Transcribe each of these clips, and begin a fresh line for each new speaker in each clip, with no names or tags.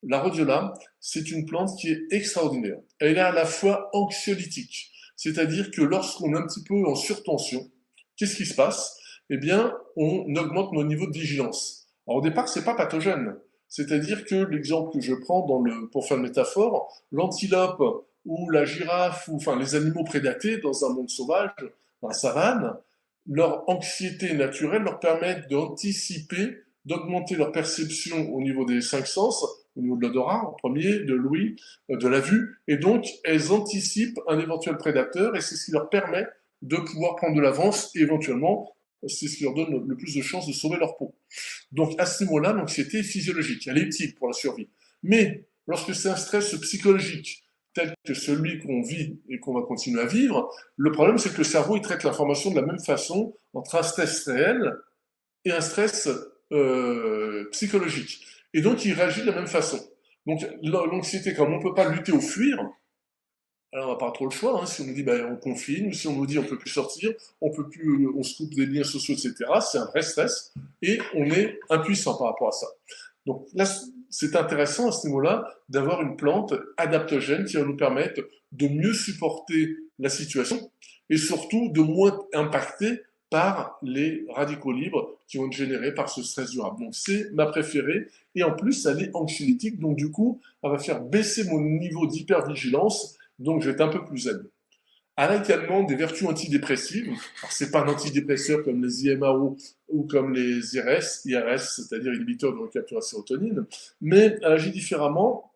La rhodiola, c'est une plante qui est extraordinaire. Elle est à la fois anxiolytique, c'est-à-dire que lorsqu'on est un petit peu en surtension, qu'est-ce qui se passe? Eh bien, on augmente nos niveaux de vigilance. Alors, au départ, c'est pas pathogène. C'est-à-dire que l'exemple que je prends pour faire une métaphore, l'antilope ou la girafe, ou enfin les animaux prédatés dans un monde sauvage, dans la savane, leur anxiété naturelle leur permet d'anticiper, d'augmenter leur perception au niveau des cinq sens, au niveau de l'odorat en premier, de l'ouïe, de la vue, et donc elles anticipent un éventuel prédateur, et c'est ce qui leur permet de pouvoir prendre de l'avance, et éventuellement, c'est ce qui leur donne le plus de chances de sauver leur peau. Donc à ce niveau-là, l'anxiété est physiologique, elle est utile pour la survie. Mais lorsque c'est un stress psychologique, tel que celui qu'on vit et qu'on va continuer à vivre, le problème c'est que le cerveau il traite l'information de la même façon entre un stress réel et un stress psychologique. Et donc il réagit de la même façon. Donc l'anxiété, comme on ne peut pas lutter ou fuir, alors on n'a pas trop le choix. Hein. Si on nous dit ben, on confine, si on nous dit on peut plus sortir, on peut plus, on se coupe des liens sociaux, etc. C'est un vrai stress et on est impuissant par rapport à ça. Donc là, c'est intéressant à ce niveau-là d'avoir une plante adaptogène qui va nous permettre de mieux supporter la situation et surtout de moins impacter par les radicaux libres qui vont être générés par ce stress durable. Donc c'est ma préférée et en plus elle est anxiolytique, donc du coup elle va faire baisser mon niveau d'hypervigilance, donc je vais être un peu plus zen. Elle a également des vertus antidépressives. Alors, c'est pas un antidépresseur comme les IMAO ou comme les IRS, c'est-à-dire inhibiteurs de recapture à sérotonine, mais elle agit différemment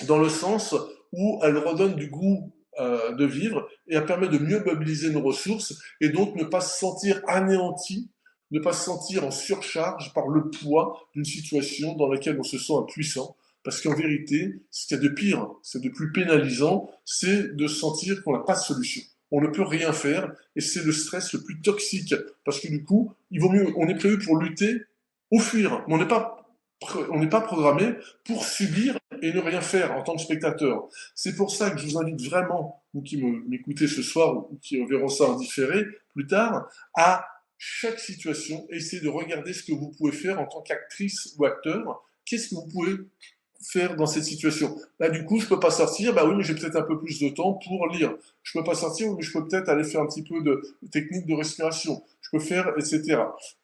dans le sens où elle redonne du goût de vivre et elle permet de mieux mobiliser nos ressources et donc ne pas se sentir anéanti, ne pas se sentir en surcharge par le poids d'une situation dans laquelle on se sent impuissant. Parce qu'en vérité, ce qu'il y a de pire, c'est de plus pénalisant, c'est de sentir qu'on n'a pas de solution. On ne peut rien faire et c'est le stress le plus toxique. Parce que du coup, il vaut mieux, on est prévu pour lutter ou fuir, mais on n'est pas programmé pour subir et ne rien faire en tant que spectateur. C'est pour ça que je vous invite vraiment, vous qui m'écoutez ce soir ou qui verront ça en différé plus tard, à chaque situation, essayer de regarder ce que vous pouvez faire en tant qu'actrice ou acteur. Qu'est-ce que vous pouvez faire dans cette situation? Là, du coup, je peux pas sortir. Bah oui, mais j'ai peut-être un peu plus de temps pour lire. Je peux pas sortir, mais je peux peut-être aller faire un petit peu de technique de respiration. Je peux faire, etc.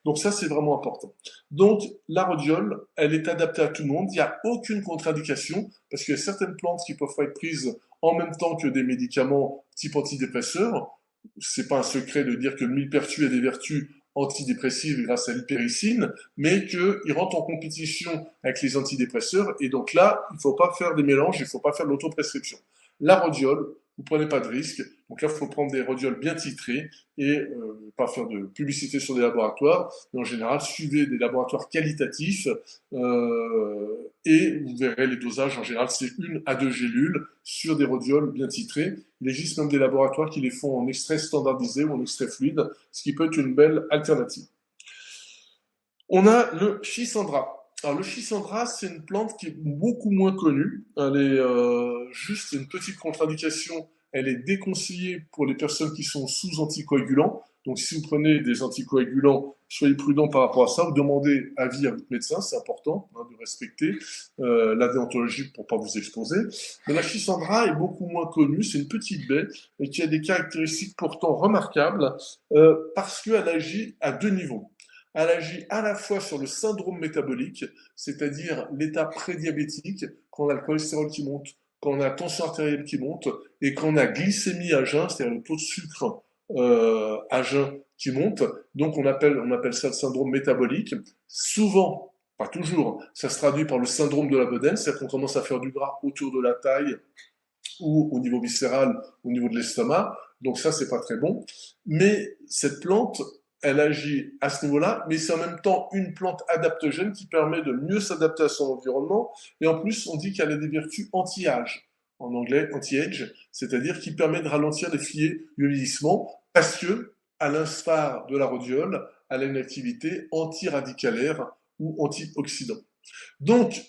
Donc ça, c'est vraiment important. Donc, la rhodiole, elle est adaptée à tout le monde. Il n'y a aucune contre-indication parce qu'il y a certaines plantes qui peuvent pas être prises en même temps que des médicaments type antidépresseurs. C'est pas un secret de dire que le millepertuis a des vertus antidépressives grâce à l'hypéricine, mais qu'il rentre en compétition avec les antidépresseurs, et donc là, il ne faut pas faire des mélanges, il ne faut pas faire de l'autoprescription. La rhodiole, vous ne prenez pas de risque, donc là, il faut prendre des rhodioles bien titrées, et pas faire de publicité sur des laboratoires, mais en général, suivez des laboratoires qualitatifs, et vous verrez les dosages, en général, c'est 1 à 2 gélules sur des rhodioles bien titrées. Il existe même des laboratoires qui les font en extrait standardisé ou en extrait fluide, ce qui peut être une belle alternative. On a le Schisandra. Alors le Schisandra, c'est une plante qui est beaucoup moins connue. Elle est juste une petite contre-indication. Elle est déconseillée pour les personnes qui sont sous anticoagulants. Donc si vous prenez des anticoagulants, soyez prudent par rapport à ça. Vous demandez avis à votre médecin, c'est important hein, de respecter la déontologie pour ne pas vous exposer. Mais la Schisandra est beaucoup moins connue. C'est une petite baie et qui a des caractéristiques pourtant remarquables parce qu'elle agit à 2 niveaux. Elle agit à la fois sur le syndrome métabolique, c'est-à-dire l'état prédiabétique, quand on a le cholestérol qui monte, quand on a la tension artérielle qui monte, et quand on a glycémie à jeun, c'est-à-dire le taux de sucre à jeun qui monte. Donc on appelle ça le syndrome métabolique. Souvent, pas toujours, ça se traduit par le syndrome de la bedaine, c'est-à-dire qu'on commence à faire du gras autour de la taille ou au niveau viscéral, au niveau de l'estomac. Donc ça, c'est pas très bon. Mais cette plante, elle agit à ce niveau-là, mais c'est en même temps une plante adaptogène qui permet de mieux s'adapter à son environnement. Et en plus, on dit qu'elle a des vertus anti-âge, en anglais anti-age, c'est-à-dire qui permet de ralentir les filets du vieillissement, parce que, à l'instar de la rhodiole, elle a une activité anti-radicalaire ou antioxydant. Donc,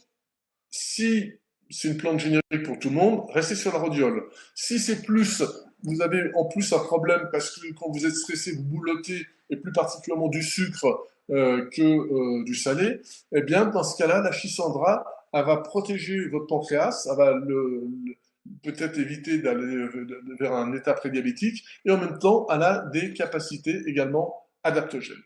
si c'est une plante générique pour tout le monde, restez sur la rhodiole. Si c'est plus, vous avez en plus un problème parce que quand vous êtes stressé, vous boulottez, et plus particulièrement du sucre que du salé, eh bien, dans ce cas-là, la Schisandra elle va protéger votre pancréas, elle va peut-être éviter d'aller vers un état prédiabétique, et en même temps, elle a des capacités également adaptogènes.